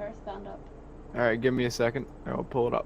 Earthbound up. Alright, give me a second. I'll pull it up.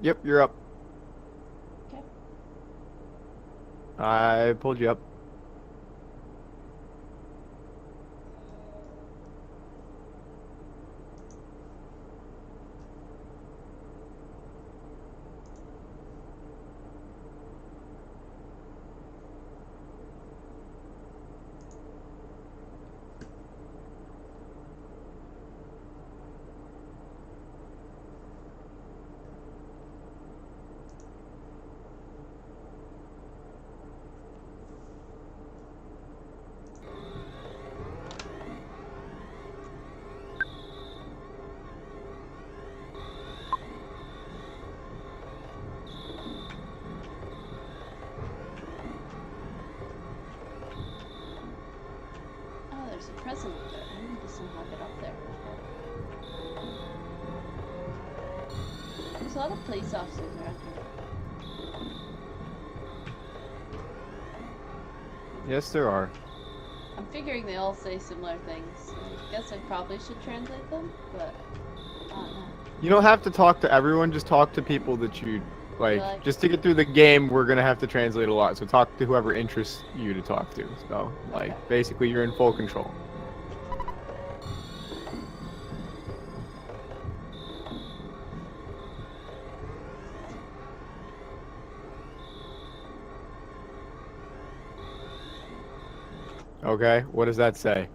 Yep, you're up. Okay. I pulled you up. Oh, there's a present up there. I need to somehow get up there. There's a lot of police officers around here. Yes, there are. I'm figuring they all say similar things. I guess I probably should translate them, but I don't know. You don't have to talk to everyone, just talk to people that you like. Really? Just to get through the game, we're gonna have to translate a lot. So talk to whoever interests you to talk to. So, like, Okay. basically, you're in full control. Okay, what does that say?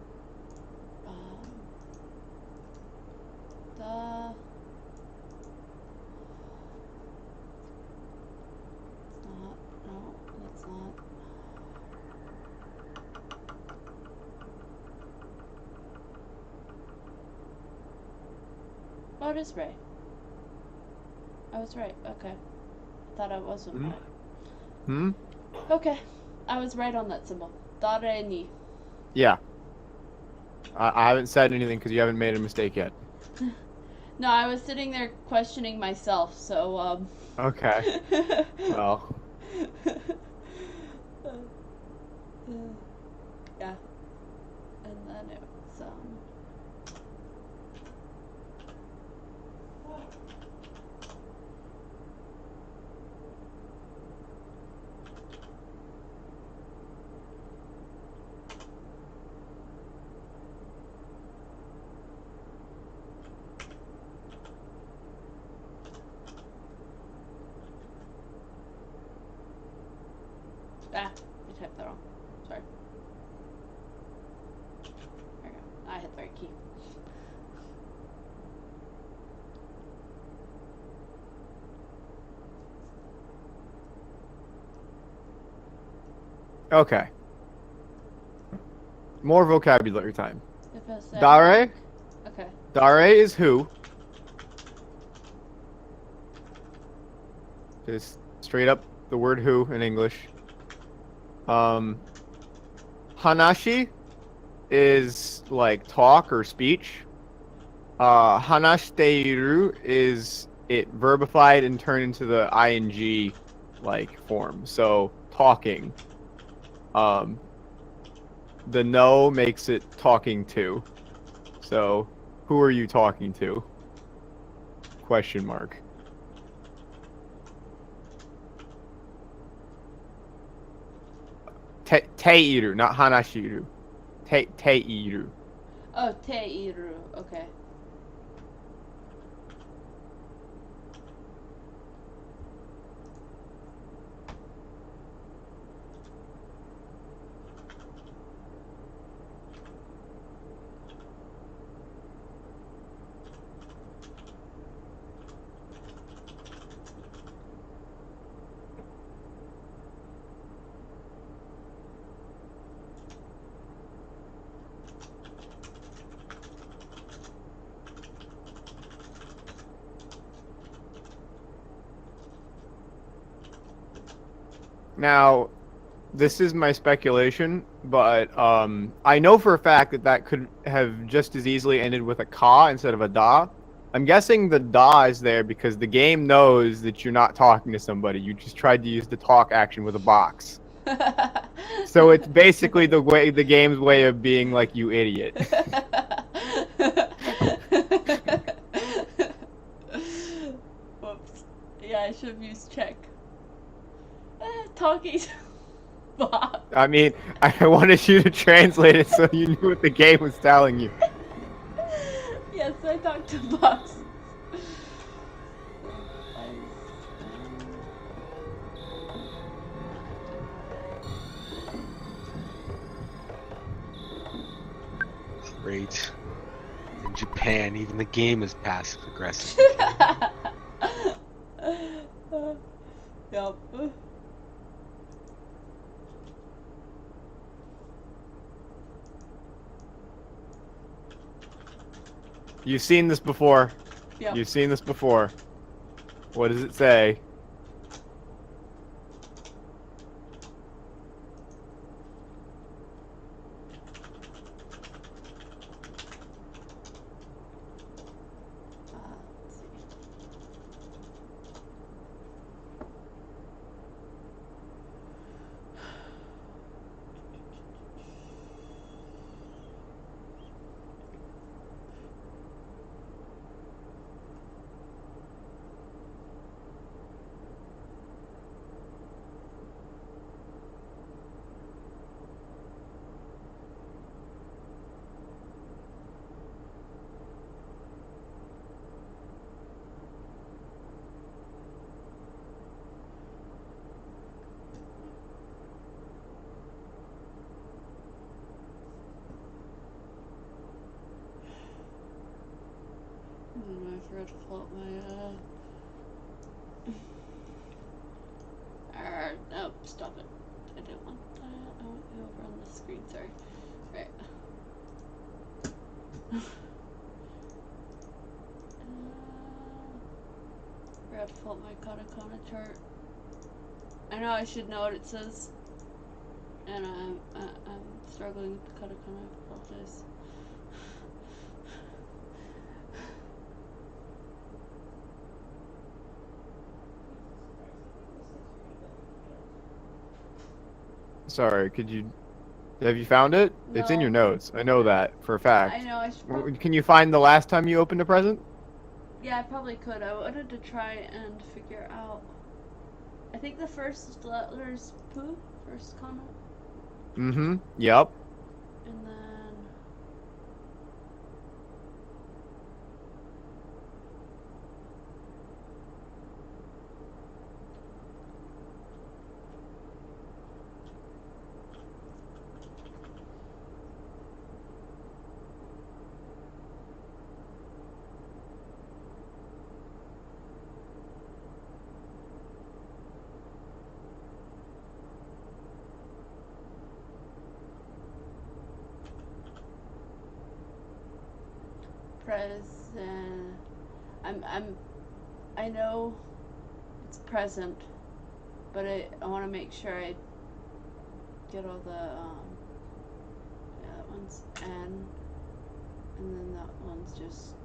The not no, that's not. Oh, it is Ray. I was right. Okay. I thought I wasn't Hmm? right. Hmm? Okay. I was right on that symbol. Dare ni. Yeah. I haven't said anything because you haven't made a mistake yet. No, I was sitting there questioning myself, so Okay. Well. yeah. And then it was I typed that wrong. Sorry. There we go. I hit the right key. Okay. More vocabulary time. If I say Dare? okay. Dare is who. Just straight up the word who in English. Hanashi is like talk or speech. Hanashiteiru is it verbified and turned into the ing like form. So talking. The no makes it talking to. So who are you talking to? Question mark. Teiru, not Hanashiru. Teiru. Oh, Teiru. Okay. Now, this is my speculation, but I know for a fact that that could have just as easily ended with a ka instead of a da. I'm guessing the da is there because the game knows that you're not talking to somebody. You just tried to use the talk action with a box. So it's basically the game's way of being like, you idiot. Whoops. Yeah, I should have used check. Talking box. I mean, I wanted you to translate it so you knew what the game was telling you. Yes, I talked to box. Great. In Japan, even the game is passive aggressive. Yup. You've seen this before. Yep. You've seen this before. What does it say? Let's see. I forgot to pull up my no, stop it. I didn't want that. I want you over on the screen, sorry. Right. I forgot to pull up my katakana chart. I know I should know what it says. And I'm struggling with the katakana, I apologize. Sorry, have you found it? No. It's in your notes. I know that for a fact. I know, I should Can you find the last time you opened a present? Yeah, I probably could. I wanted to try and figure out. I think the first letter's poo, first kana. Mm-hmm. Yep. And then. Present. I know it's present, but I want to make sure I get all the, yeah, that one's N, and then that one's just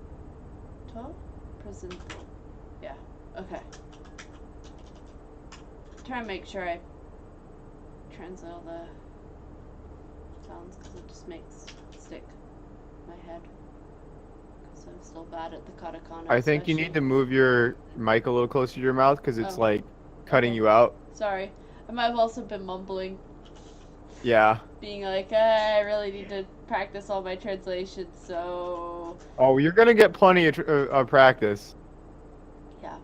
to, present, yeah, okay. Try and make sure I translate all the sounds, because it just makes it stick in my head. So I'm still bad at the katakana. I think you need to move your mic a little closer to your mouth because it's like cutting you out. Sorry. I might have also been mumbling. Yeah. Being like, I really need to practice all my translations, so... Oh, you're gonna get plenty of practice. Yeah.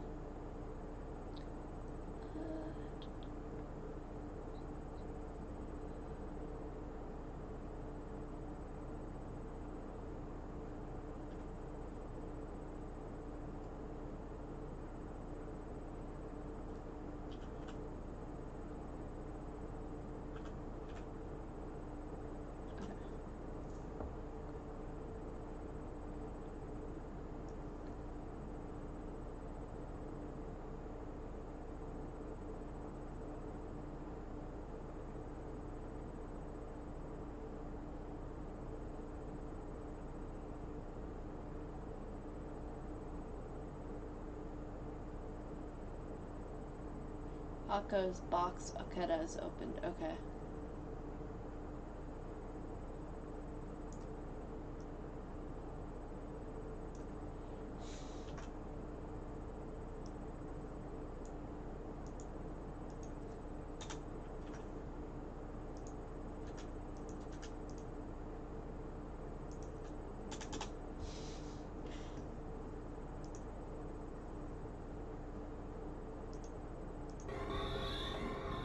Akko's box Aketa is opened. Okay.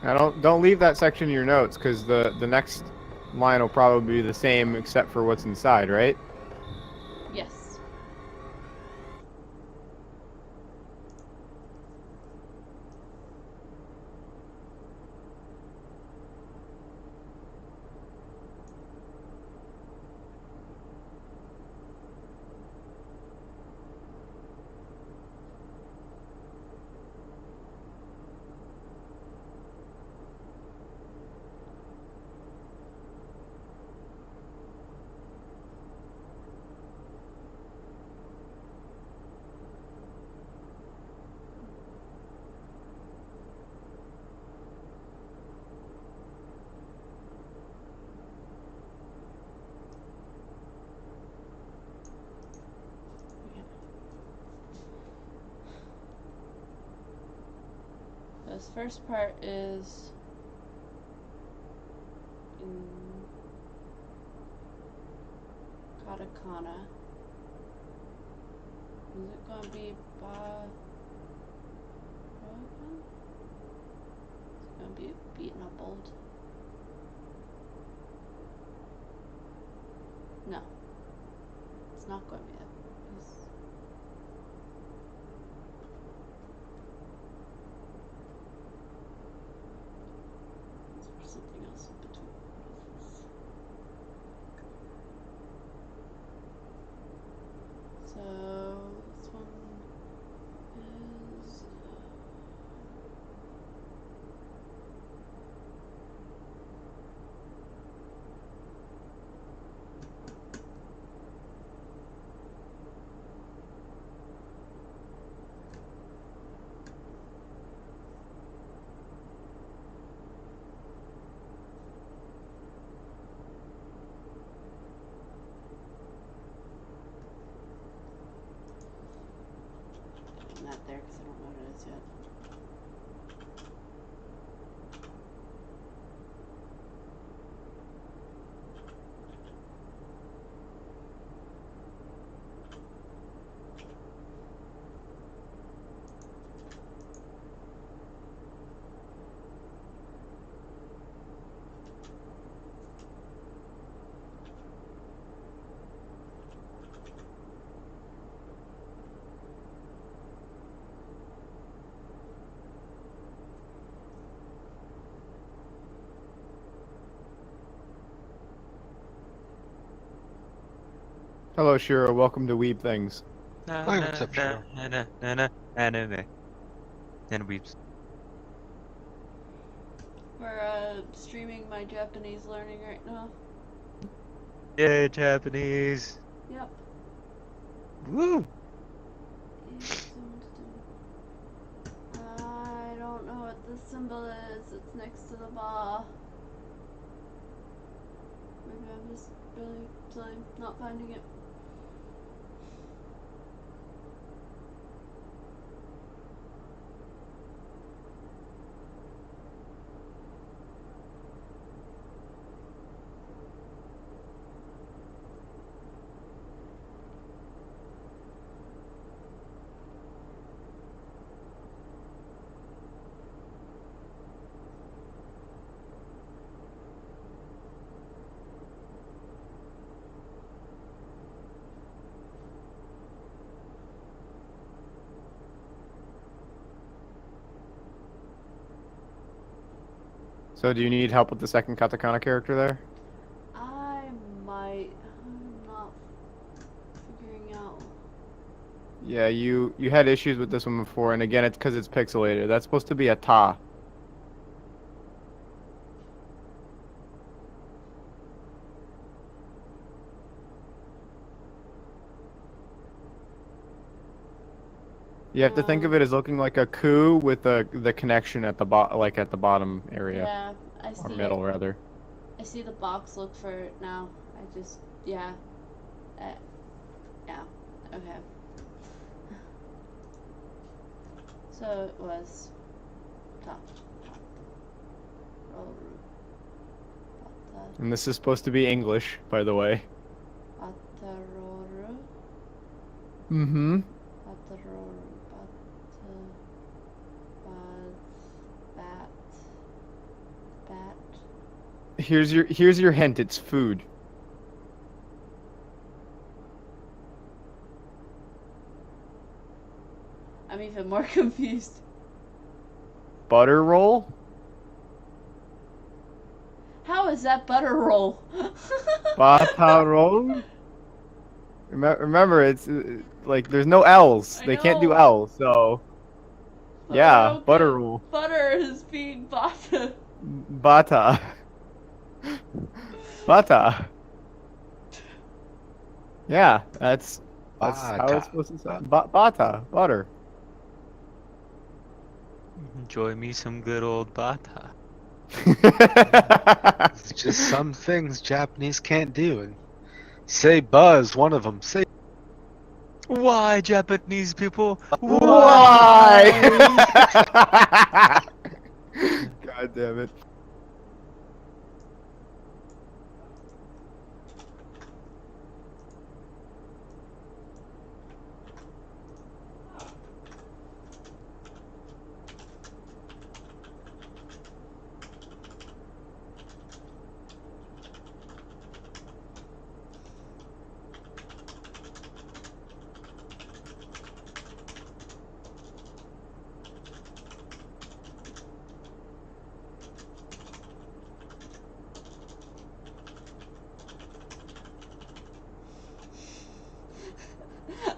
Now don't leave that section in your notes, because the next line will probably be the same except for what's inside, right? Yes. This first part is in katakana. Is it gonna be ba? It's gonna be beaten up bold. No, it's not going to be that. There's something else in between. So this one is. Putting that there because I don't know what it is yet. Hello, Shiro. Welcome to Weeb Things. Hi, what's up, Shiro? Anime. And weeps. We're streaming my Japanese learning right now. Yay, Japanese! Yep. Woo! I don't know what this symbol is. It's next to the ba. Maybe I'm just really silly not finding it. So do you need help with the second katakana character there? I might. I'm not figuring out. Yeah, you had issues with this one before, and again, it's because it's pixelated. That's supposed to be a ta. You have to think of it as looking like a coup with the connection at the like at the bottom area Yeah, I or see middle it. rather. I see the box. Look for it now. I just, yeah. Yeah. Okay. So it was top. Roll. And this is supposed to be English, by the way. Ataroru. Mm-hmm. Ataroru. Bat. Bat. Here's your hint. It's food. I'm even more confused. Butter roll? How is that butter roll? Bata roll? Remember, it's like there's no L's. I They can't do know. L's, so But I yeah, don't butter get roll. butter is being bata. Bata. Bata. Yeah, that's how it's Bata. supposed to sound. Bata, butter. Enjoy me some good old bata. It's just some things Japanese can't do. And say buzz, one of them. Say Why, Japanese people? Why? Why? God damn it.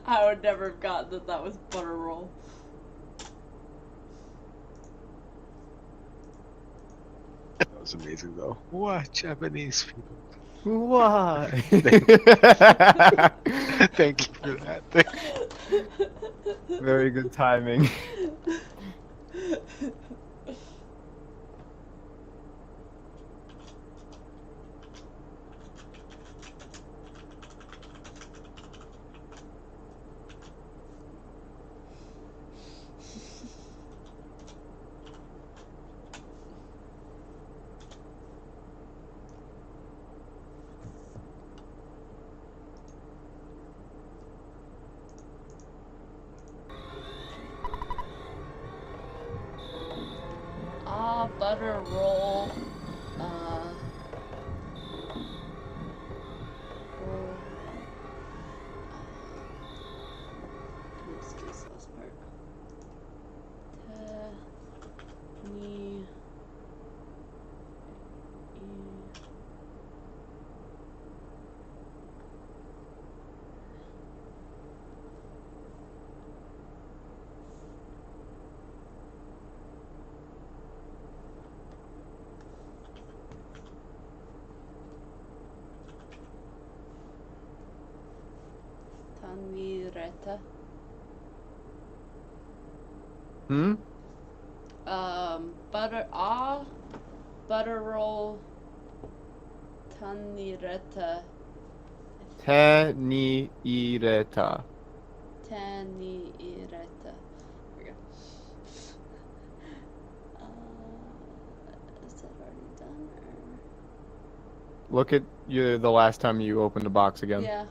I would never have gotten that that was butter roll. that was amazing though. What Japanese people? Why? Thank you for that. Very good timing. Butter roll. Roll. Excuse this last part. Ni. Tanvireta. Hmm? Butter roll. Tanireta. Te ni ireta. Tanireta. Here we go. Is that already done? Look at the last time you opened the box again. Yeah.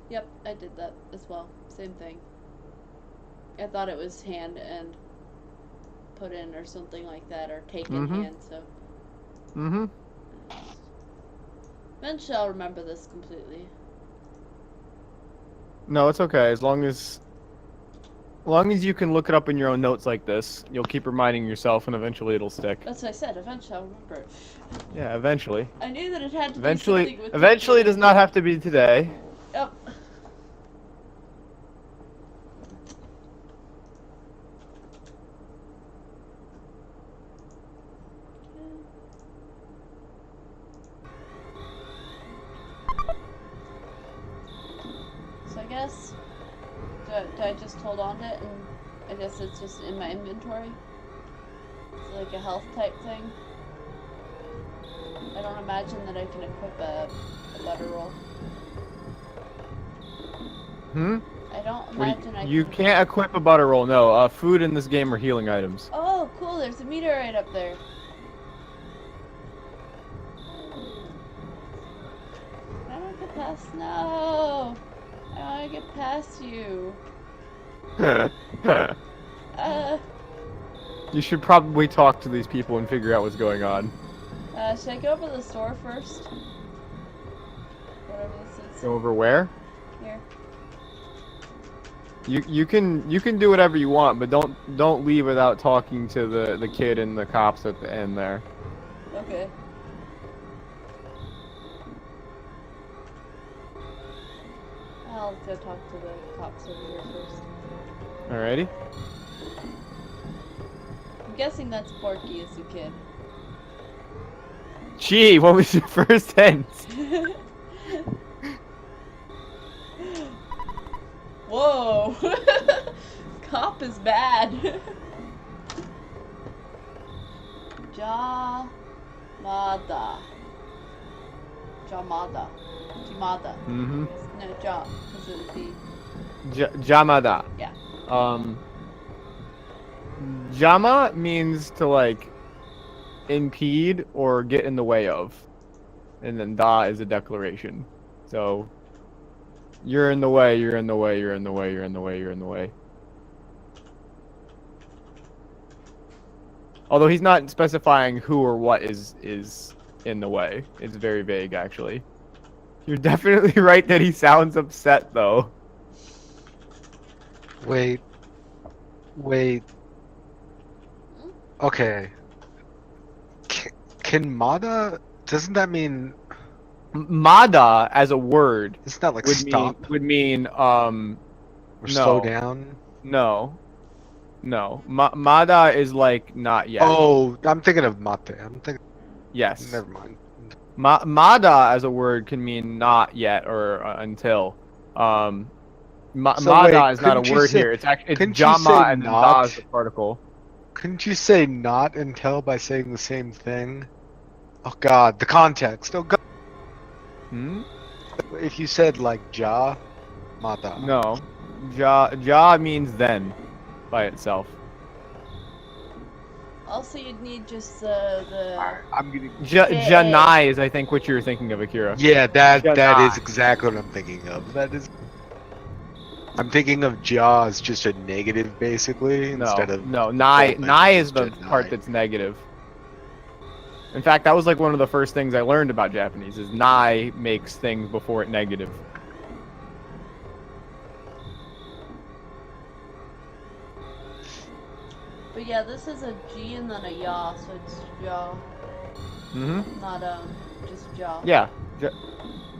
Yep, I did that as well. Same thing. I thought it was hand and put in or something like that, or take in hand, so. Mm-hmm. Eventually I'll remember this completely. No, it's okay. As long as you can look it up in your own notes like this, you'll keep reminding yourself and eventually it'll stick. That's what I said, eventually I'll remember it. Yeah, eventually. I knew that it had to Eventually, be something with eventually does not have to be today. Yep. So I guess, do I just hold on to it and guess it's just in my inventory. It's like a health type thing. I don't imagine that I can equip a butter roll. Hmm? I don't What do imagine I you can. can't equip a butter roll. No, food in this game are healing items. Oh, cool! There's a meteorite up there. I don't get past. No, I want to get past you. You should probably talk to these people and figure out what's going on. Should I go over to the store first? Whatever this is. Go over where? Here. You can do whatever you want, but don't leave without talking to the kid and the cops at the end there. Okay. I'll go talk to the cops over here first. Alrighty. I'm guessing that's Porky as a kid. Gee, what was your first sentence? Whoa! Cop is bad. Jamada. Jamada. Jimada. Mm-hmm. No, Ja, because it would be. Jamada. Yeah. Jama means to like impede or get in the way of, and then da is a declaration. So you're in the way, you're in the way, you're in the way, you're in the way, you're in the way. Although he's not specifying who or what is in the way. It's very vague, actually. You're definitely right that he sounds upset, though. Wait. Okay. Can Mada? Doesn't that mean? Mada as a word Isn't that like would stop mean or slow no. down? No. Mada is like not yet. Oh, I'm thinking of mate. I'm thinking. Yes. Never mind. Mada as a word can mean not yet or until. So Mada wait, is not a couldn't you word say- here. It's couldn't you Jama say and then not? da is the particle. Couldn't you say not until by saying the same thing? Oh God, the context. Oh God. Hmm? If you said like ja, mata. No. Ja means then by itself. Also, you'd need just the. I'm gonna. Janai is, I think, what you're thinking of, Akira. Yeah, that Janai. is exactly what I'm thinking of. That is. I'm thinking of ja as just a negative, basically, instead of. No, nai is the Janai. part that's negative. In fact, that was like one of the first things I learned about Japanese, is nai makes things before it negative. But yeah, this is a G and then a ya, so it's ja, Mm-hmm. not just ja. Yeah.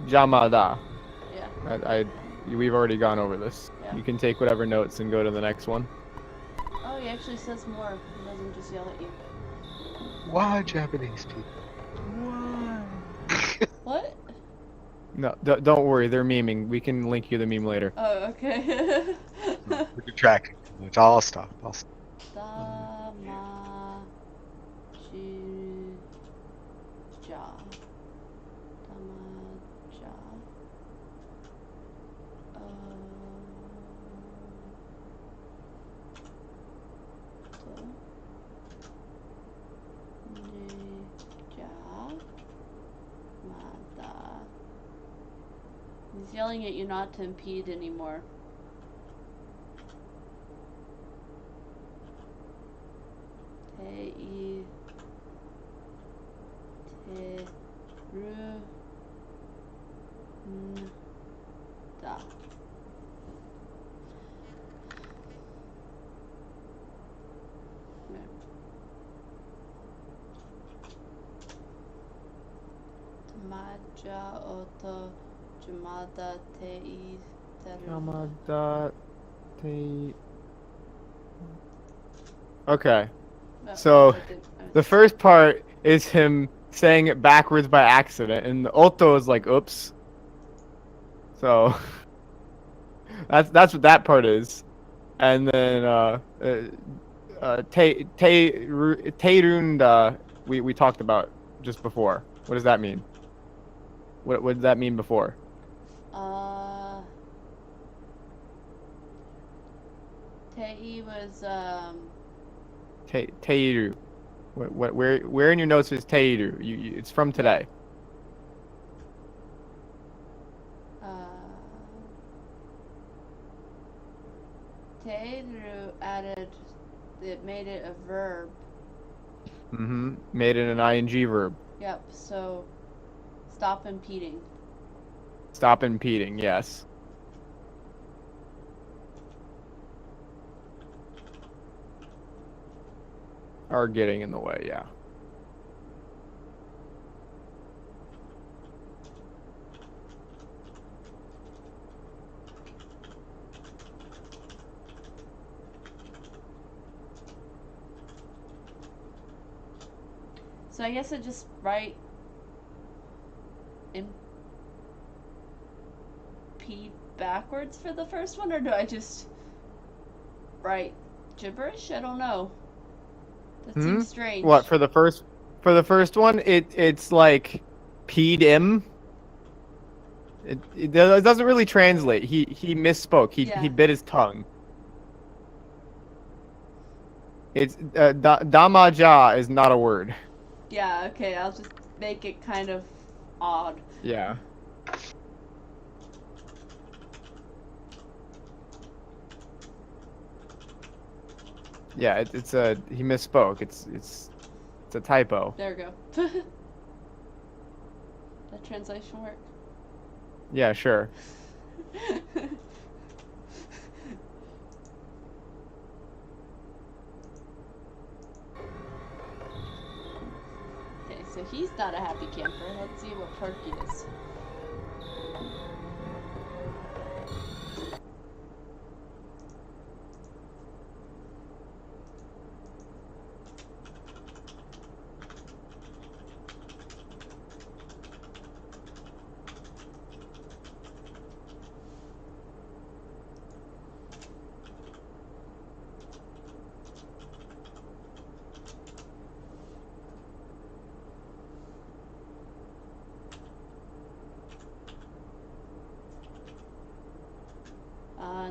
Jamada. Yeah. We've already gone over this. Yeah. You can take whatever notes and go to the next one. Oh, he actually says more. He doesn't just yell at you. Why Japanese people? What? No, don't worry, they're memeing. We can link you the meme later. Oh, okay. We're tracking. I'll stop. Dama Ji Ja. Dama Ja. He's yelling at you not to impede anymore. Te ru da. Maja oto Jamada tei teru. Okay. No, So, I didn't- The first part is him saying it backwards by accident, and the Otto is like, oops. So, that's what that part is. And then Teirund, we talked about just before. What does that mean? What did that mean before? Tei was Teiru. Where in your notes is Teiru? It's from today. Teiru added. It made it a verb. Mm-hmm. Made it an ing verb. Yep. So, stop impeding. Stop impeding. Yes. Are getting in the way. Yeah. So I guess I just write impede backwards for the first one, or do I just write gibberish? I don't know. That seems strange. What for the first one? It's like peed. It doesn't really translate. He misspoke. He bit his tongue. It's damaja is not a word. Yeah, okay, I'll just make it kind of odd. Yeah. Yeah, it's a he misspoke. It's a typo. There we go. That translation work? Yeah, sure. Okay, so he's not a happy camper. Let's see what Perky is.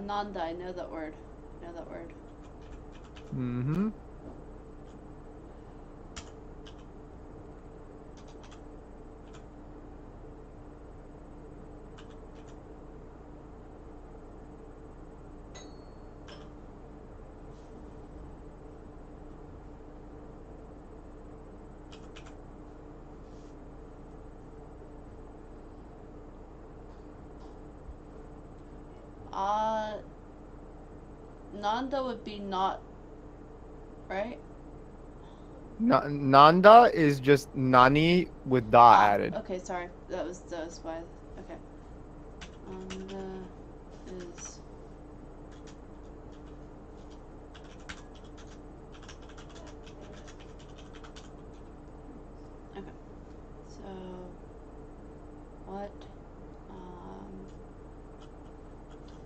Nanda, I know that word. Mm-hmm. Nanda would be not, right? Nanda is just nani with da added. Okay, sorry. That was why. Okay. Nanda is. Okay. So, what?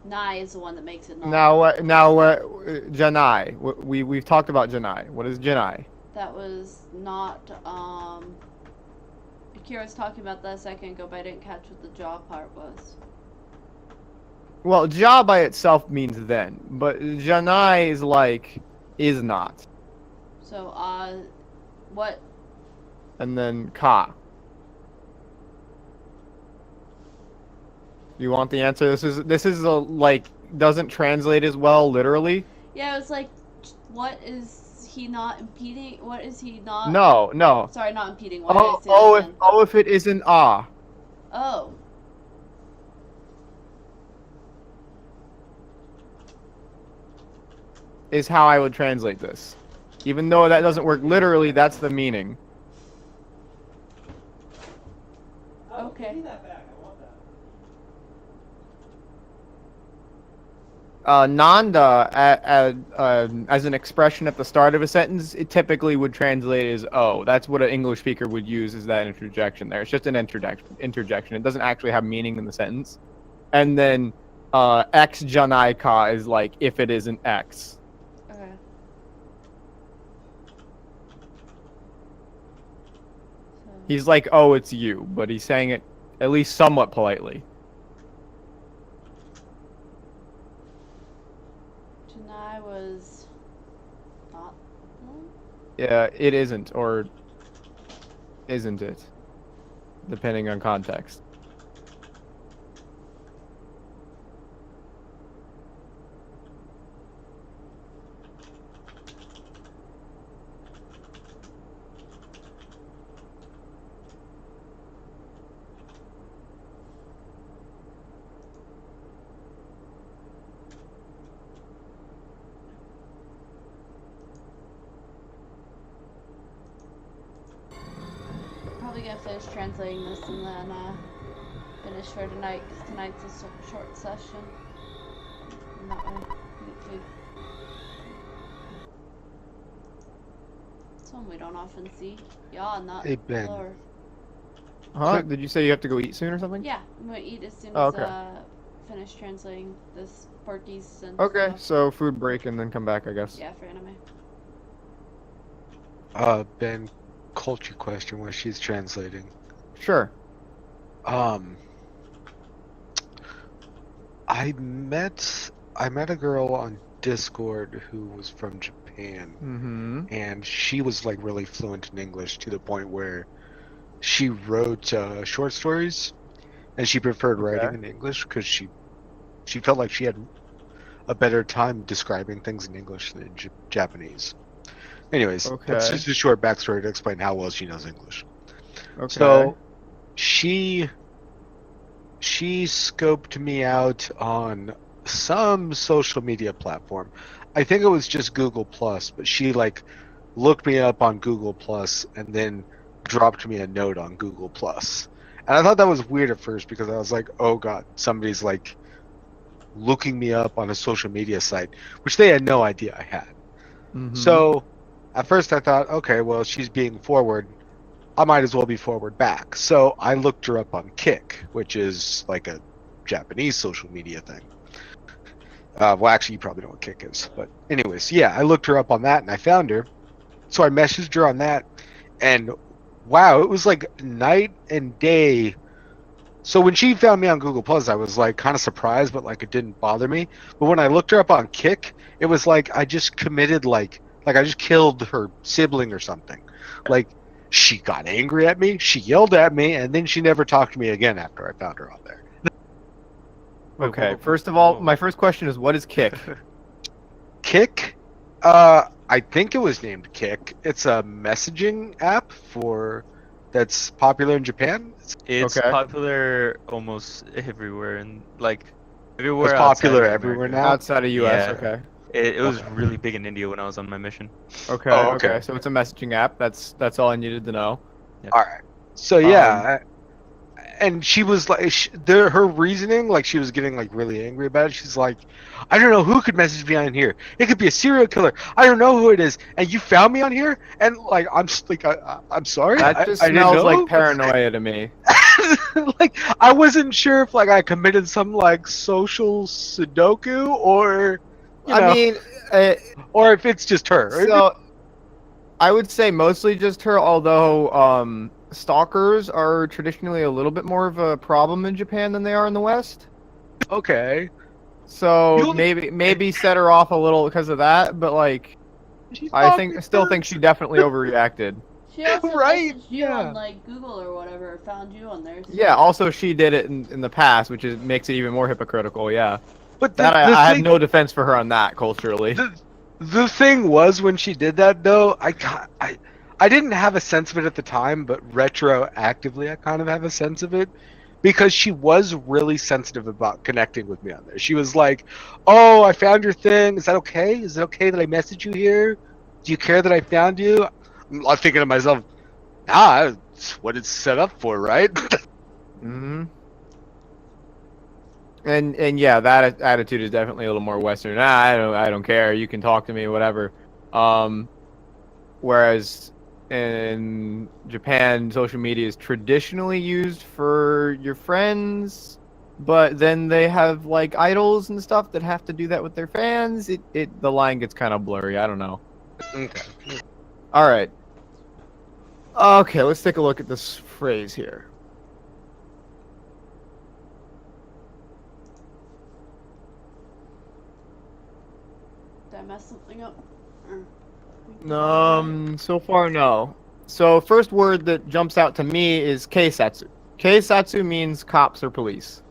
Nai is the one that makes it not. Now, Janai. We've talked about Janai. What is Janai? That was not. Akira was talking about that a second ago, but I didn't catch what the jaw part was. Well, ja by itself means then, but Janai is like is not. So, what? And then ka. You want the answer? This is a like doesn't translate as well literally. Yeah, it was like, what is he not impeding? What is he not? No. Sorry, not impeding. If it isn't ah. Oh. Is how I would translate this. Even though that doesn't work literally, that's the meaning. Okay. Nanda as an expression at the start of a sentence, it typically would translate as "oh." That's what an English speaker would use as that interjection there. It's just an interjection. It doesn't actually have meaning in the sentence. And then X Janai Ka is like if it isn't X. Okay. So, He's like, oh, it's you, but he's saying it at least somewhat politely. Janai was not one? Yeah, it isn't, or isn't it? Depending on context. Probably gonna finish translating this and then finish for tonight, because tonight's a short session. And that way, YouTube. It's one we don't often see. Yeah, not Hey, Ben. lower. Huh? Did you say you have to go eat soon or something? Yeah, I'm gonna eat as soon Oh, as okay. finish translating this Porkies and Okay, stuff. so food break and then come back, I guess. Yeah, for anime. Ben, culture question while she's translating. Sure. I met a girl on Discord who was from Japan, Mm-hmm. and she was like really fluent in English to the point where she wrote short stories, and she preferred writing Okay. in English because she felt like she had a better time describing things in English than in Japanese. Anyways, that's Okay. just a short backstory to explain how well she knows English. Okay. So she scoped me out on some social media platform. I think it was just Google Plus, but she like looked me up on Google Plus and then dropped me a note on Google Plus. And I thought that was weird at first because I was like, "Oh god, somebody's like looking me up on a social media site," which they had no idea I had. Mm-hmm. So at first I thought, okay, well, she's being forward. I might as well be forward back. So I looked her up on Kick, which is like a Japanese social media thing. Well, actually, you probably know what Kick is. But anyways, yeah, I looked her up on that and I found her. So I messaged her on that. And wow, it was like night and day. So when she found me on Google Plus, I was like kind of surprised, but like it didn't bother me. But when I looked her up on Kick, it was like I just committed like I just killed her sibling or something. Like she got angry at me, she yelled at me, and then she never talked to me again after I found her on there. Wait, Okay. whoa, First of all, whoa. my first question is, what is Kick? Kick, I think it was named Kick. It's a messaging app for that's popular in Japan. It's Okay. popular almost everywhere, and like It's everywhere outside popular of everywhere America. now. Outside of US. Yeah. Okay. It was Okay. really big in India when I was on my mission. Okay. Oh, Okay. okay. So it's a messaging app. That's all I needed to know. All right. So yeah, and she was like, her reasoning, like she was getting like really angry about it. She's like, I don't know who could message me on here. It could be a serial killer. I don't know who it is, and you found me on here, and like I'm just like I'm sorry, That just I didn't smells like know. paranoia to me. Like I wasn't sure if like I committed some like social Sudoku or you I know, mean, or if it's just her. so I would say mostly just her, although stalkers are traditionally a little bit more of a problem in Japan than they are in the West. Okay, So you maybe set her off a little because of that, but like she I stalked me still think first. she definitely overreacted. She also Right, messaged you yeah. on like Google or whatever, found you on there. So. Yeah, also she did it in the past, which makes it even more hypocritical, yeah. But That the I have thing no defense for her on that culturally. the thing was when she did that though, I didn't have a sense of it at the time, but retroactively I kind of have a sense of it because she was really sensitive about connecting with me on there. She was like, "Oh, I found your thing. Is that okay? Is it okay that I message you here? Do you care that I found you?" I'm thinking to myself, "Nah, it's what it's set up for, right?" Hmm. And yeah, that attitude is definitely a little more Western. I don't care. You can talk to me, whatever. Whereas in Japan, social media is traditionally used for your friends, but then they have like idols and stuff that have to do that with their fans. The line gets kind of blurry. I don't know. Okay. All right. Okay, let's take a look at this phrase here. Did I mess something up? So far no. So first word that jumps out to me is keisatsu. Keisatsu means cops or police.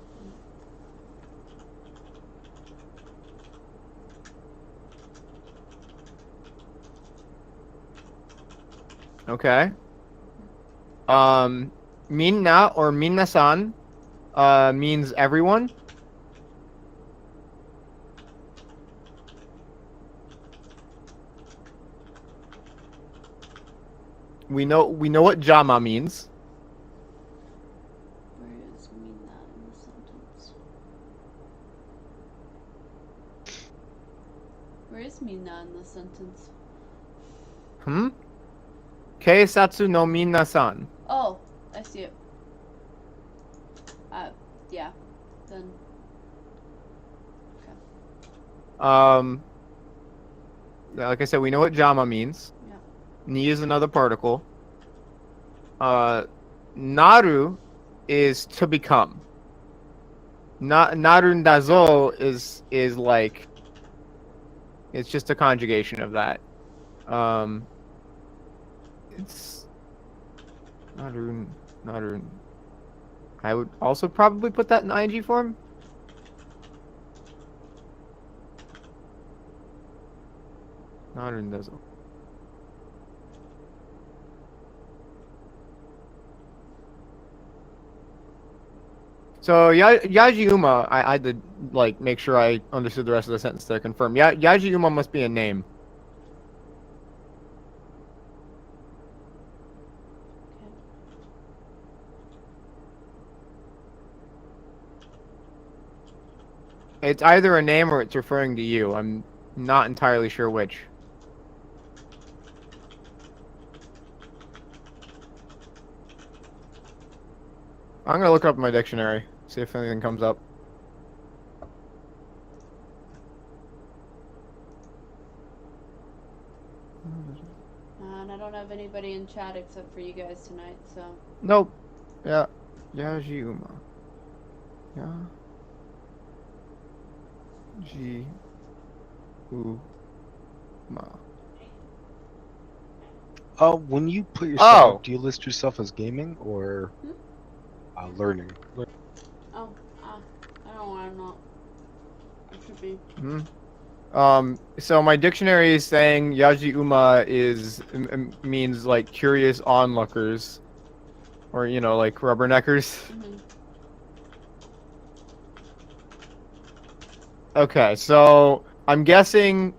Okay. Minna or minna-san means everyone. We know what jama means. Where is mean that in the sentence? Where is mean that in the sentence? Keisatsu no minna-san. Oh, I see it. Yeah. Then. Okay. Like I said, we know what jama means. Yeah. Ni is another particle. Naru is to become. Narundazo is like it's just a conjugation of that. It's narun. I would also probably put that in ing form. Narundazo. So Yajiuma, I had to like make sure I understood the rest of the sentence to confirm. Yajiuma must be a name. Okay. It's either a name or it's referring to you. I'm not entirely sure which. I'm gonna look up my dictionary, see if anything comes up. And I don't have anybody in chat except for you guys tonight, so. Nope. Yeah. Yajiuma. Yeah. Ji. U. Ma. When you put yourself, Oh. do you list yourself as gaming or learning? Oh, I don't want to know. It should be. So my dictionary is saying Yajiuma means like curious onlookers, or like rubberneckers. Mm-hmm. Okay, so I'm guessing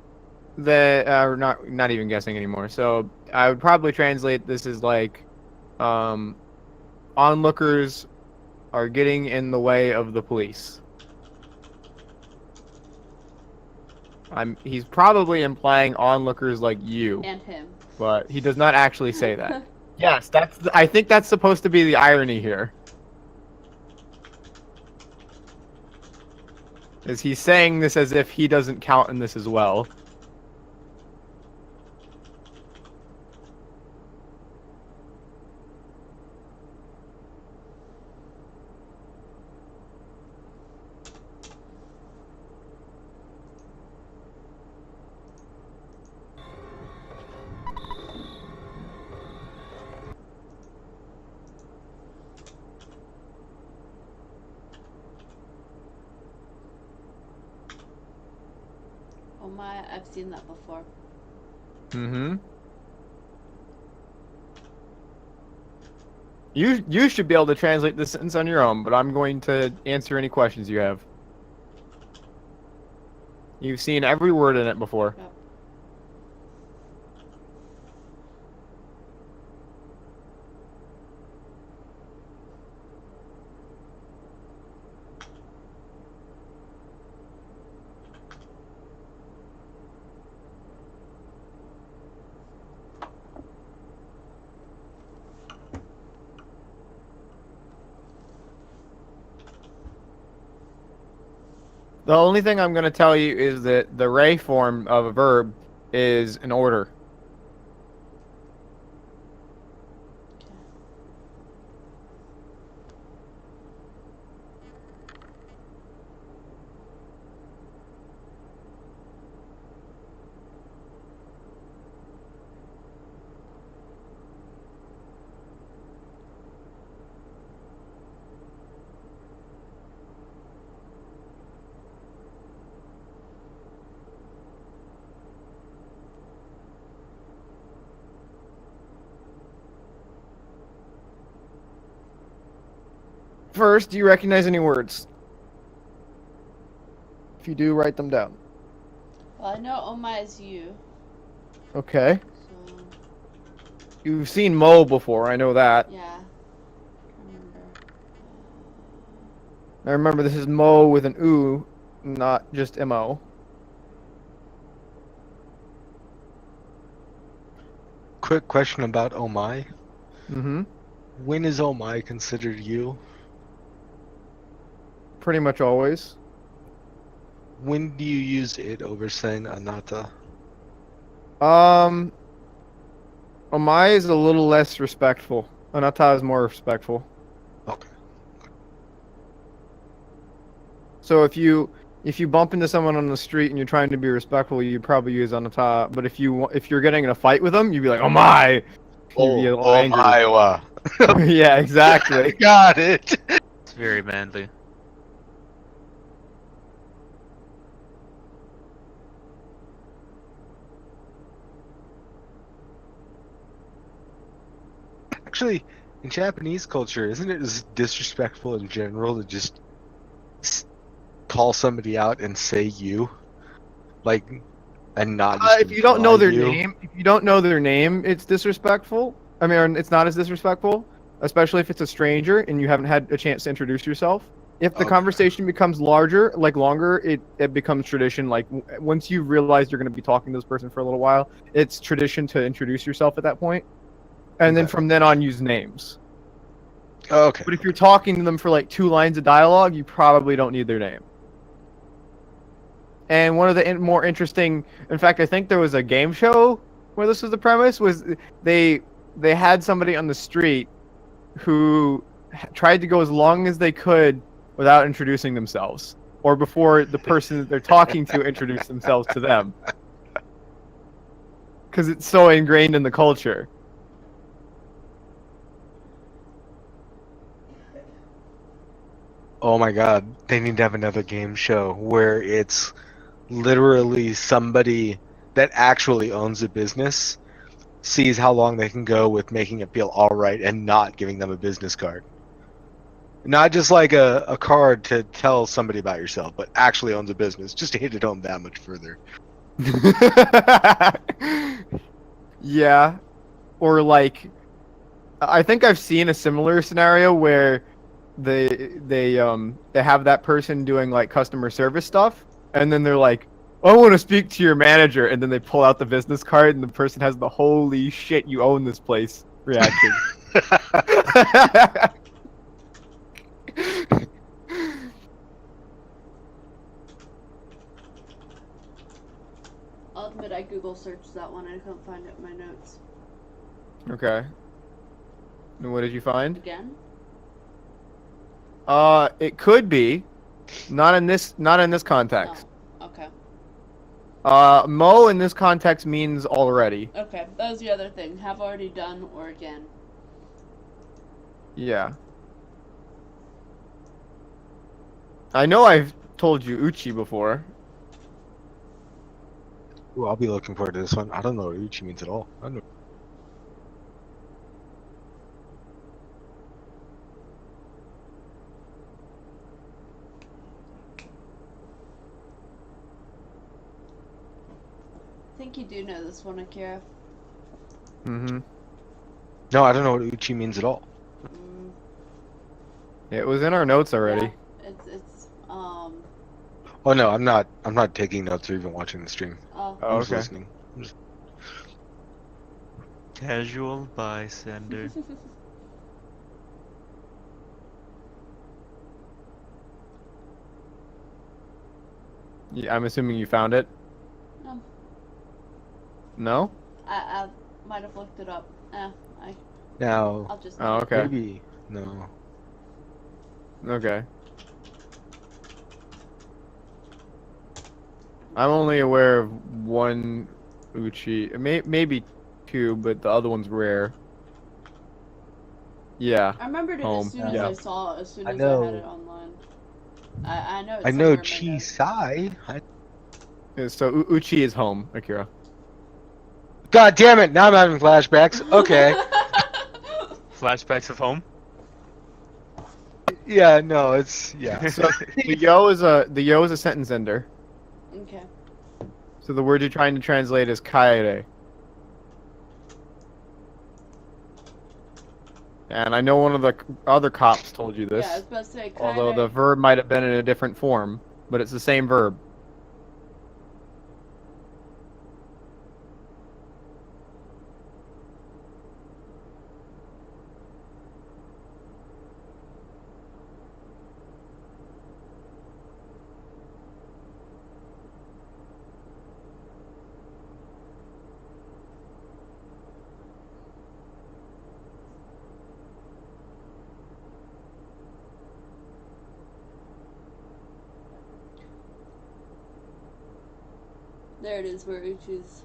that, or not even guessing anymore. So I would probably translate this as like, onlookers are getting in the way of the police. He's probably implying onlookers like you, And him. but he does not actually say that. Yes, I think that's supposed to be the irony here. Is he saying this as if he doesn't count in this as well? Oh my, I've seen that before. Mm-hmm. You should be able to translate this sentence on your own, but I'm going to answer any questions you have. You've seen every word in it before. Yep. The only thing I'm gonna tell you is that the ray form of a verb is an order. First, do you recognize any words? If you do, write them down. Well, I know Oma is you, Okay. so You've seen Mo before, I know that. yeah. I remember. Now remember, this is Mo with an U, not just M-O. Quick question about Oh My. Mm-hmm. When is Oh My considered you? Pretty much always. When do you use it over saying Anata? Omai is a little less respectful. Anata is more respectful. Okay. So if you bump into someone on the street and you're trying to be respectful, you'd probably use Anata. But if you're getting in a fight with them, you'd be like, "Oh my!" You'd be a little Oh angry. my wa. Yeah, exactly. Got it. It's very manly. Actually, in Japanese culture, isn't it as disrespectful in general to just call somebody out and say you, like, and not just If you don't know imply their you? name, if you don't know their name, it's disrespectful. I mean, it's not as disrespectful, especially if it's a stranger and you haven't had a chance to introduce yourself. If the Okay. conversation becomes larger, like longer, it becomes tradition. Like once you realize you're going to be talking to this person for a little while, it's tradition to introduce yourself at that point, and then Okay. from then on, use names. Okay. But if you're talking to them for like 2 lines of dialogue, you probably don't need their name. And one of the more interesting, in fact, I think there was a game show where this was the premise, was they they had somebody on the street who tried to go as long as they could without introducing themselves, or before the person that they're talking to introduced themselves to them, because it's so ingrained in the culture. Oh my God, they need to have another game show where it's literally somebody that actually owns a business sees how long they can go with making it feel all right and not giving them a business card. Not just like a card to tell somebody about yourself, but actually owns a business, just to hit it home that much further. Yeah, or like I think I've seen a similar scenario where they have that person doing like customer service stuff, and then they're like, "I want to speak to your manager," and then they pull out the business card, and the person has the "Holy shit, you own this place" reaction. I'll admit I Google searched that one. I couldn't find it in my notes. Okay. And what did you find? Again? It could be, not in this context. Oh, okay. Mo in this context means already. Okay, that was the other thing. Have already done or again. Yeah. I know I've told you Uchi before. Ooh, I'll be looking forward to this one. I don't know what Uchi means at all. I don't know. I think you do know this one, Akira. Mm-hmm. No, I don't know what Uchi means at all. Mm, It was in our notes already. yeah, it's Oh no, I'm not. I'm not taking notes or even watching the stream. oh. Oh, I'm just okay. listening. Casual bystander. I'm assuming you found it. No, No? I might have looked it up. Now, I'll just. Oh, okay. maybe no. Okay. I'm only aware of one Uchi, maybe two, but the other one's rare. Yeah. I remembered it Home. as soon as Yeah. I saw it, as soon I as I had know. it online. I know it's I know somewhere in my notes. Chisai. So Uchi is home, Akira. God damn it! Now I'm having flashbacks. Okay. Flashbacks of home. Yeah. No. It's yeah. So the yo is a sentence ender. Okay. So the word you're trying to translate is kaere. And I know one of the other cops told you this. Yeah, I was about to say. Although the verb might have been in a different form, but it's the same verb. There it is, where Uchi's.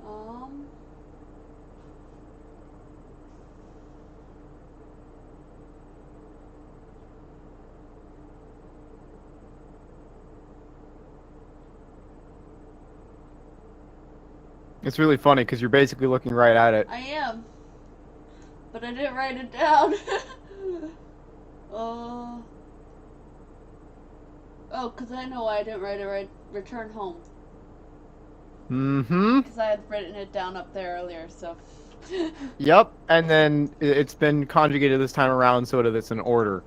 Um. It's really funny because you're basically looking right at it. I am. But I didn't write it down. Oh, because I know why I didn't write it right. Return home. Mm-hmm. Because I had written it down up there earlier, so. Yep. And then it's been conjugated this time around so that it's in order.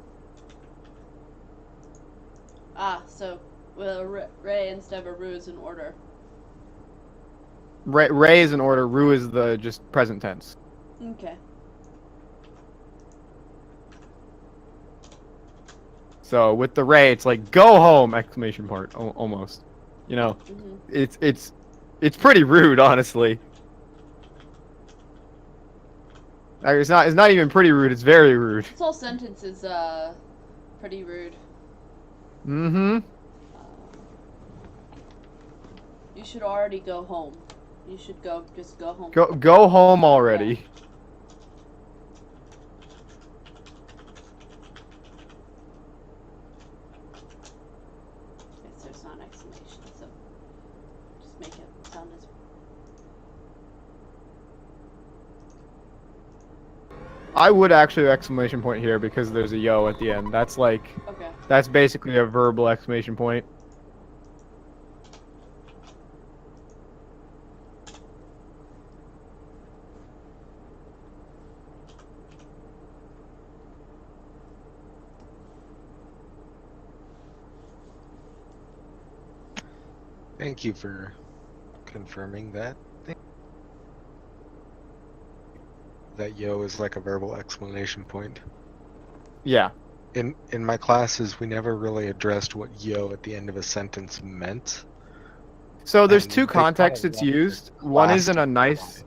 So, well, Ray instead of Ru is in order. Ray is in order. Ru is the just present tense. Okay. So with the Ray, it's like go home! Exclamation point. Almost. You know, it's pretty rude, honestly. It's not even pretty rude. It's very rude. This whole sentence is pretty rude. Mm-hmm. You should already go home. You should just go home. Go home already. Yeah. Yes, there's not an exclamation, so just make it sound as. I would actually exclamation point here because there's a yo at the end. That's like, Okay. that's basically a verbal exclamation point. Thank you for confirming that. That yo is like a verbal explanation point. Yeah. In my classes, we never really addressed what yo at the end of a sentence meant. So there's And two they kinda contexts it's left it used. One is in a class- nice.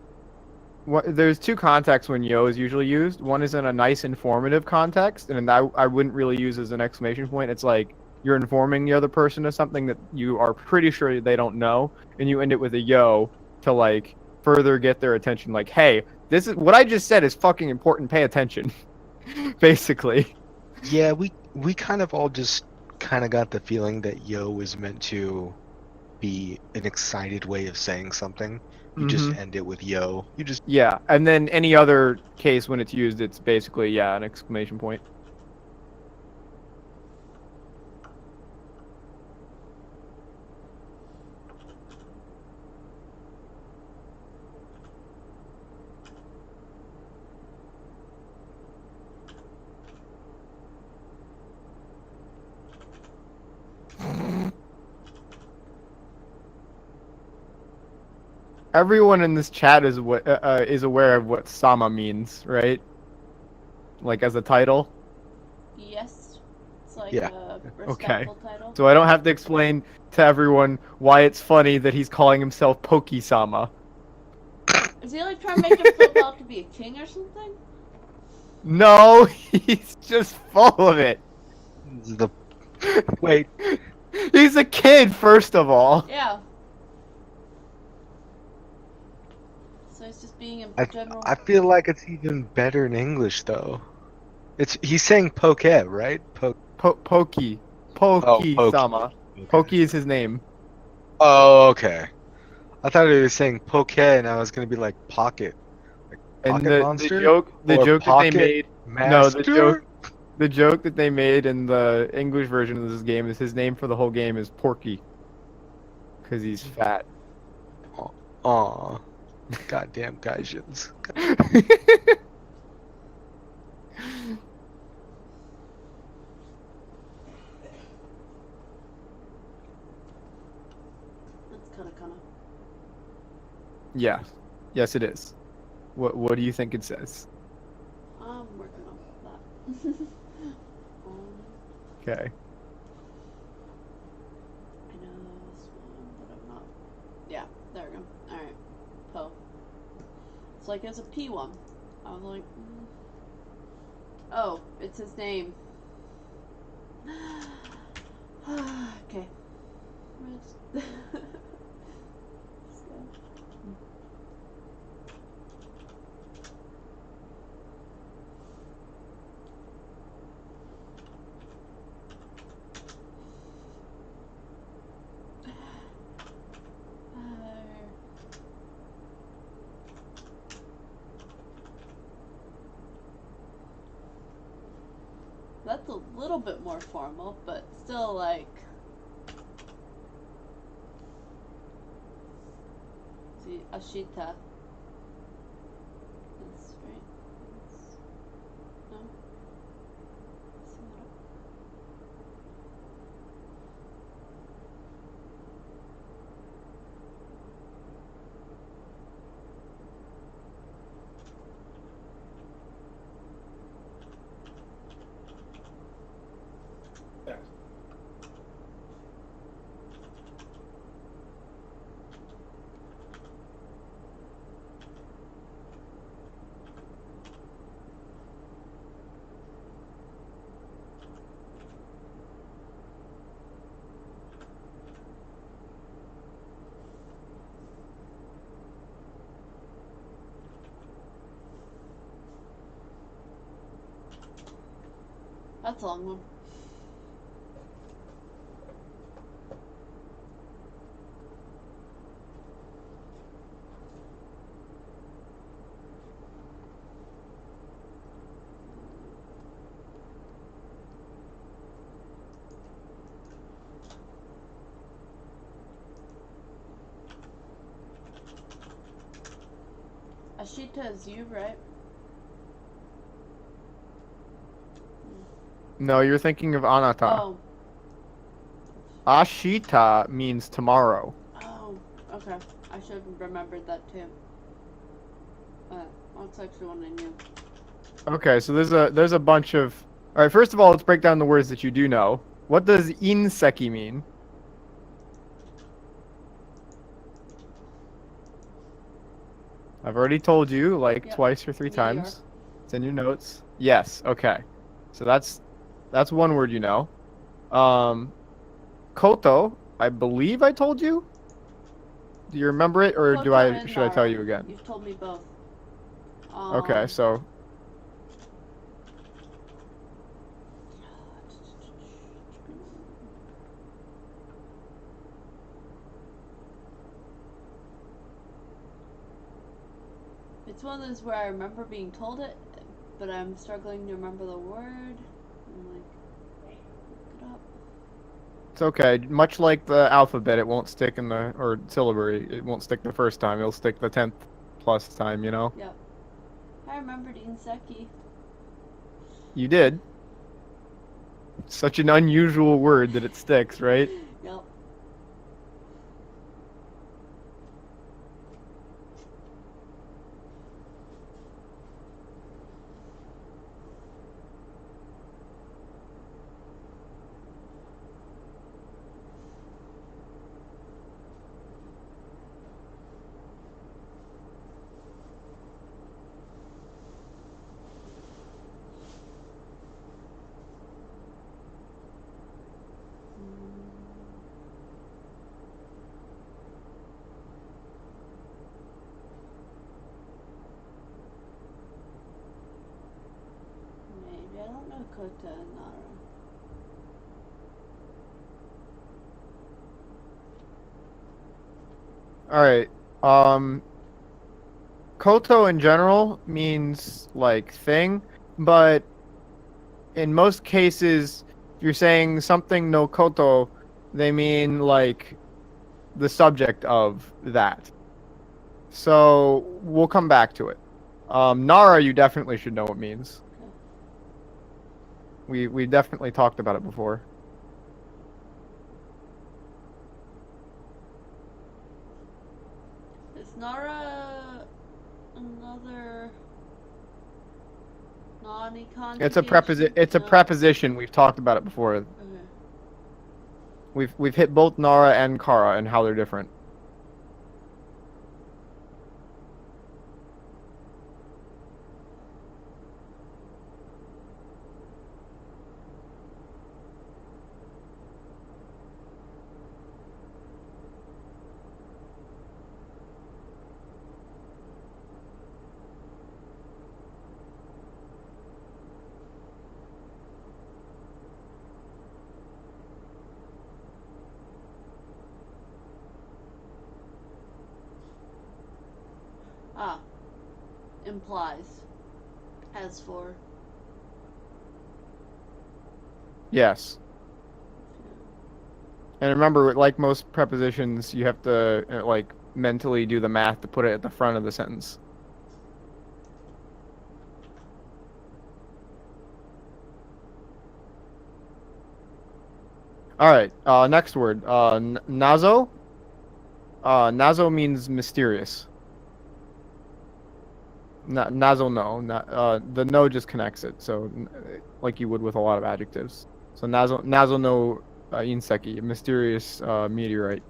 There's two contexts when yo is usually used. One is in a nice informative context, and I wouldn't really use as an exclamation point. It's like you're informing the other person of something that you are pretty sure they don't know, and you end it with a yo to like further get their attention. Like, hey, this is what I just said is fucking important. Pay attention. Basically. Yeah, we kind of all just kind of got the feeling that yo is meant to be an excited way of saying something. You just end it with yo. You just Yeah, and then any other case when it's used, it's basically, yeah, an exclamation point. Everyone in this chat is aware of what Sama means, right? Like as a title. Yes. It's like Yeah. a Okay. respectful title. So I don't have to explain to everyone why it's funny that he's calling himself Poki-sama. Is he like trying to make him flip out to be a king or something? No, he's just full of it. The wait, He's a kid, first of all. Yeah. So he's just being I a general. I feel like it's even better in English though. He's saying poke, right? Poki. Oh, Pokey. Poki-sama. Okay. Poki is his name. Oh, okay. I thought he was saying poke, and I was gonna be like like And pocket the monster joke or that they pocket made. No, master. the joke that they made in the English version of this game is his name for the whole game is Porky, because he's fat. Aw, goddamn Gaijins. That's kind of. Yeah. Yes, it is. What do you think it says? I'm working on that. Okay. I know this one, but I'm not. Yeah, there we go. Alright. Po. It's like it's a P one. I was like, oh, it's his name. Okay. Let's go. That's a little bit more formal, but still like. See, Ashita. That's right. That's, no? That's a long one. Ashita is you, right? No, you're thinking of Anata. Oh. Ashita means tomorrow. Oh. Okay. I should have remembered that too. That's actually one I knew. Okay, so there's a bunch of. All right, first of all, let's break down the words that you do know. What does inseki mean? I've already told you like Yep. twice or three Meteor. times. It's in your notes. Yes. Okay. So that's one word you know. Koto, I believe I told you. Do you remember it, or Koto and should I tell Nara. you again? You've told me both. Okay, so It's one of those where I remember being told it, but I'm struggling to remember the word. I'm like, look it up. it's okay. Much like the alphabet, it won't stick in the or syllabary. It won't stick the first time. It'll stick the 10th plus time. You know. Yep. I remembered Inseki. You did. Such an unusual word that it sticks, right? Yep. Kota and Nara. All right. Koto in general means like thing, but in most cases, if you're saying something no koto, they mean like the subject of that. So we'll come back to it. Nara, you definitely should know what it means. Okay. We definitely talked about it before. Is Nara another It's a non-conjugation? It's a No. preposition. We've talked about it before. Okay. We've hit both Nara and Kara and how they're different. Ah. Implies. As for. Yes. And remember, like most prepositions, you have to like mentally do the math to put it at the front of the sentence. All right. Next word. Nazo. Nazo means mysterious. Nazo no. The no just connects it. So like you would with a lot of adjectives. So nazo no inseki, mysterious meteorite.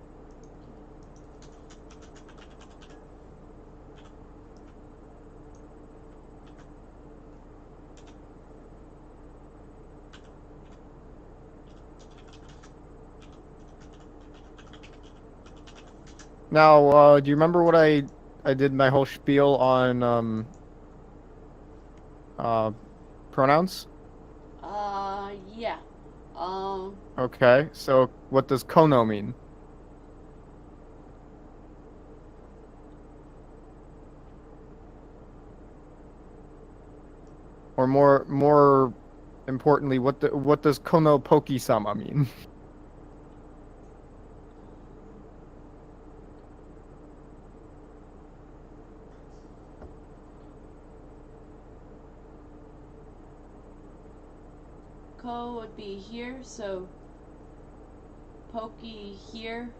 Now, do you remember what I did my whole spiel on uh pronouns? Yeah. Okay, so what does kono mean? Or more importantly, what does kono poki-sama mean? Ko would be here, so pokey here.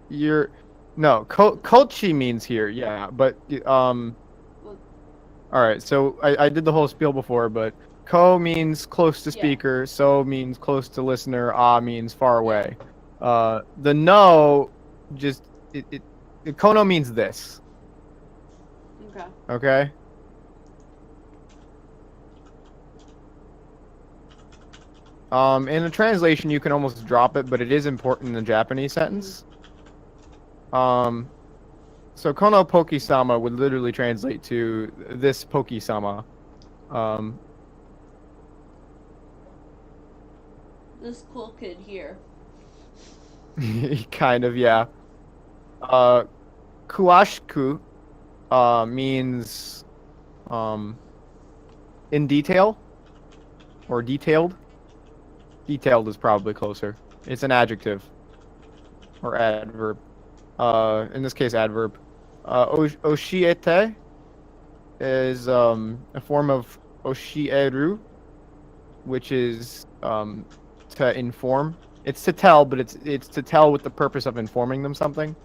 You're no, kochi means here, yeah, but Well, all right, so I did the whole spiel before, but ko means close to Yeah. speaker, so means close to listener, ah means far Yeah. away. The no just kono means this, Okay. okay? In a translation you can almost drop it, but it is important in the Japanese sentence. So kono poki-sama would literally translate to this poki-sama. This cool kid here. Kind of, yeah. Kuashiku means in detail or detailed. Detailed is probably closer. It's an adjective or adverb. In this case, adverb. Oshiete is a form of oshieru, which is to inform. It's to tell, but it's to tell with the purpose of informing them something.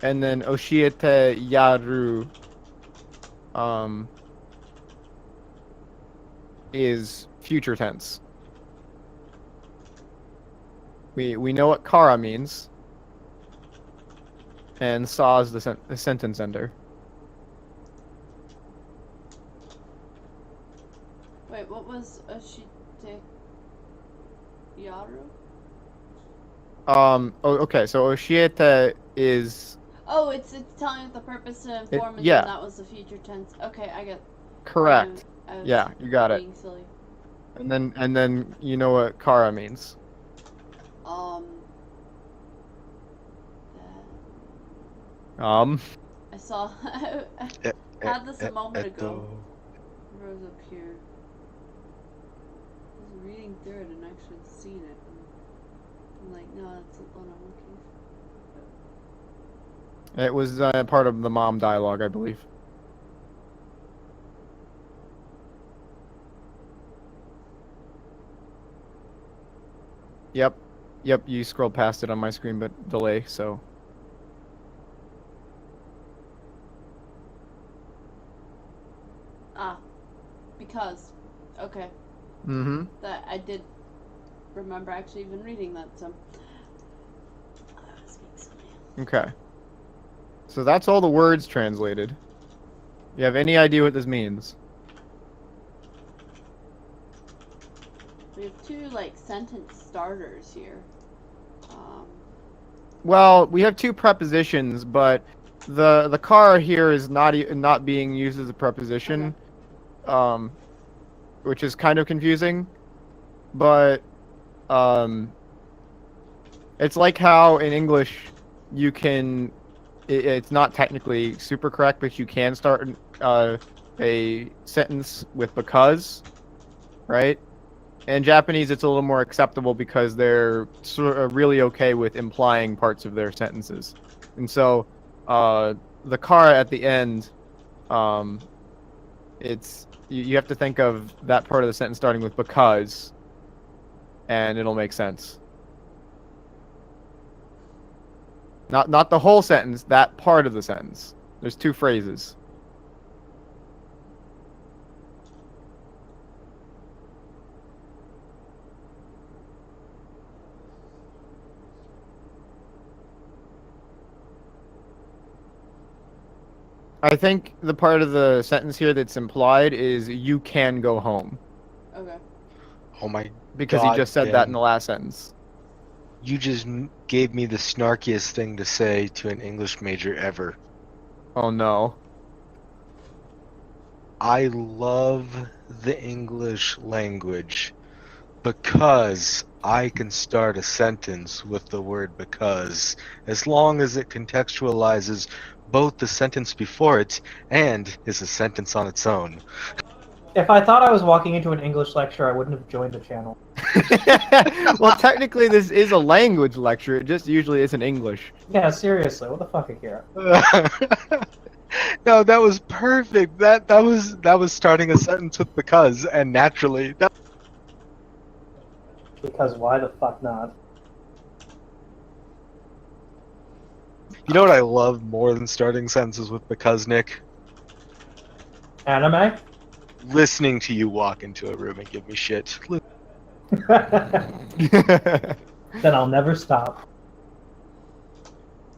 And then oshiete yaru is future tense. We know what kara means, and sa is the sentence ender. Wait, what was Ashite Yaru? Okay. So Oshiete is Oh, it's telling the purpose to inform, and then yeah, that was the future tense. Okay, I get. correct. I was Yeah, you got it. being silly. And then you know what kara means. Um. Um. I saw. I E- e- had this a moment ago. Eto. Rose up here. I was reading through it and actually seen it. And I'm like, no, that's not what I'm looking for. It was part of the mom dialogue, I believe. Yep. Yep, you scrolled past it on my screen, but delay, so. Ah, because. Okay. Mm-hmm. That I did remember actually even reading that, so. That was being silly. Okay. So that's all the words translated. You have any idea what this means? We have two, like, sentence starters here. Well, we have two prepositions, but the car here is not being used as a preposition, um, which is kind of confusing. But it's like how in English you can it's not technically super correct, but you can start a sentence with because, right? In Japanese, it's a little more acceptable because they're sort of really okay with implying parts of their sentences. And so, the car at the end, um, you have to think of that part of the sentence starting with because, and it'll make sense. Not the whole sentence, that part of the sentence. There's two phrases. I think the part of the sentence here that's implied is you can go home Okay. Oh my because he god, just said that in Ben. the last sentence. You just gave me the snarkiest thing to say to an English major ever. Oh no. I love the English language because I can start a sentence with the word because, as long as it contextualizes both the sentence before it and is a sentence on its own. If I thought I was walking into an English lecture, I wouldn't have joined the channel. Well, technically, this is a language lecture. It just usually isn't English. Yeah, seriously, what the fuck, Akira? No, that was perfect. That was starting a sentence with because, and naturally. Because why the fuck not? You know what I love more than starting sentences with because, Nick? Anime? Listening to you walk into a room and give me shit. Then I'll never stop.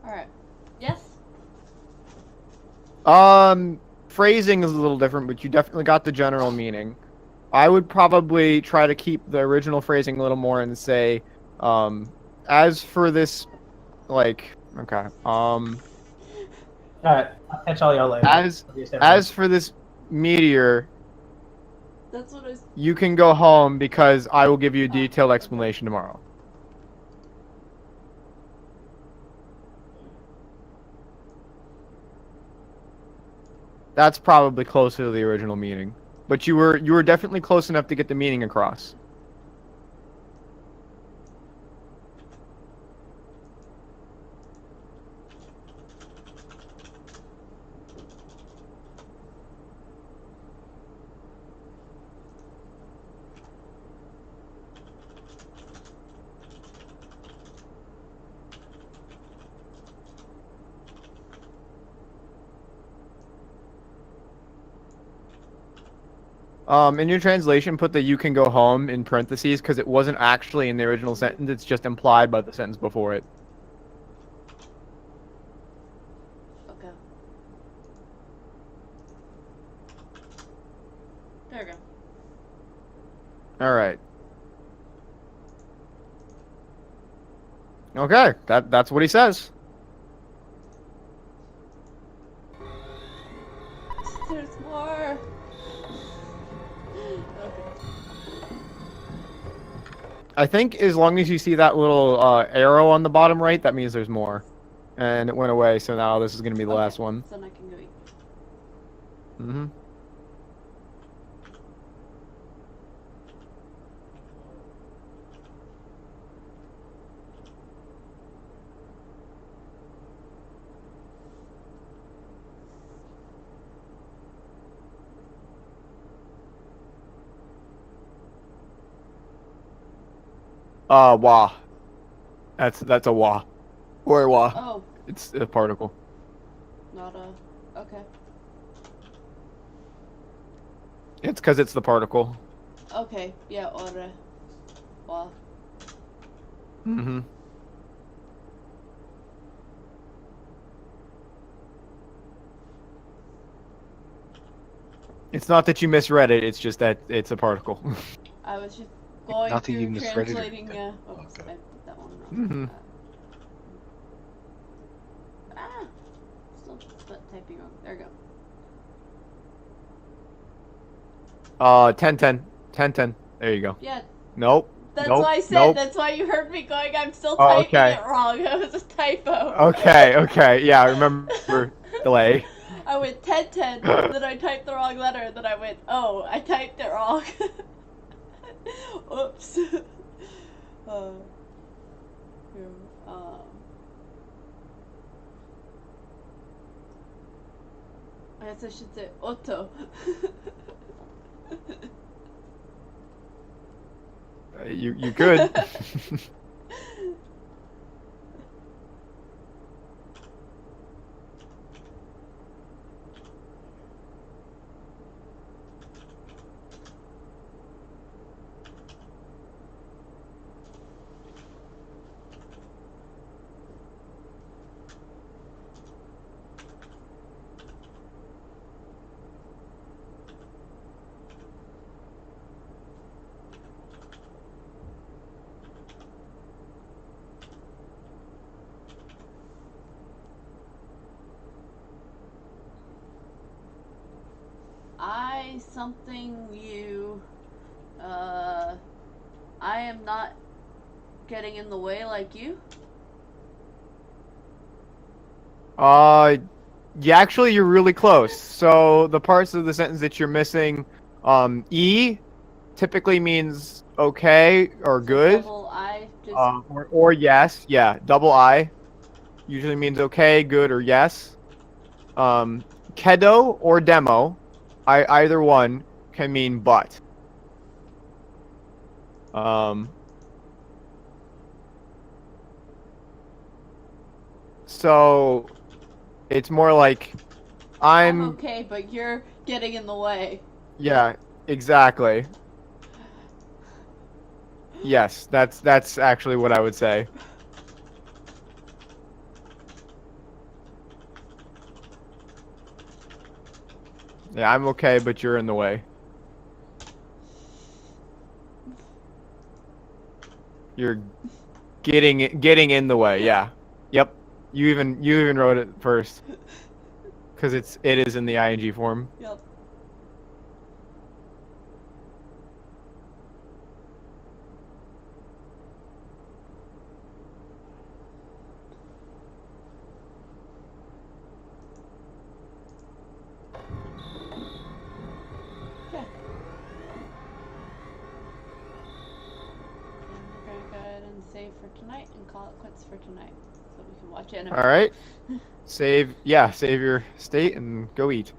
Alright. Yes? Phrasing is a little different, but you definitely got the general meaning. I would probably try to keep the original phrasing a little more and say, as for this, like, okay, Alright, I'll catch all y'all later. as for this meteor, That's what I was. you can go home because I will give you a detailed explanation tomorrow. That's probably closer to the original meaning. But you were definitely close enough to get the meaning across. In your translation, put the "you can go home" in parentheses because it wasn't actually in the original sentence. It's just implied by the sentence before it. Okay. There we go. All right. Okay, that's what he says. There's more. Okay. I think as long as you see that little arrow on the bottom right, that means there's more. And it went away, so now this is gonna be the last one. So then I can go eat. Mm-hmm. Wah. That's a wah. Or a wah. Oh, It's a particle. not a. Okay. It's because it's the particle. Okay. Yeah. Ore. Wow. Mm-hmm. It's not that you misread it, it's just that it's a particle. I was just going Not that you through misread it or translating. anything. Oops, Okay. I put that one wrong. Mhm. Still typing wrong. There we go. 10-10. 10-10. There you go. Yeah, Nope. that's Nope. why I said. Nope. That's why you heard me going. I'm still Oh, typing okay. it wrong. It was a typo. Okay, okay. Yeah, I remember delay. I went 10-10, then I typed the wrong letter, and then I went, oh, I typed it wrong. Oops. Here, I guess I should say Otto. You could. Something you, I am not getting in the way like you. Yeah, actually, you're really close. So the parts of the sentence that you're missing, E typically means okay or So good, double I just. or yes. Yeah, double I usually means okay, good, or yes. Kedo or demo, either one can mean but. So it's more like I'm I'm. okay, but you're getting in the way. Yeah, exactly. Yes, that's actually what I would say. Yeah, I'm okay, but you're in the way. You're getting in the way. Yeah. Yep. You even wrote it first because it is in the ing form. Yep. Yeah. And we're gonna go ahead and save for tonight and call it quits for tonight, so we can watch anime. All right. Save your state and go eat.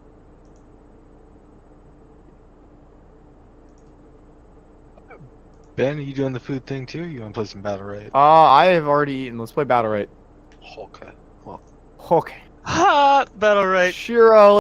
Ben, are you doing the food thing too? You want to play some Battle Right? I have already eaten. Let's play Battle Right. Okay. Well, Okay. Ha! Battle right. Shiro.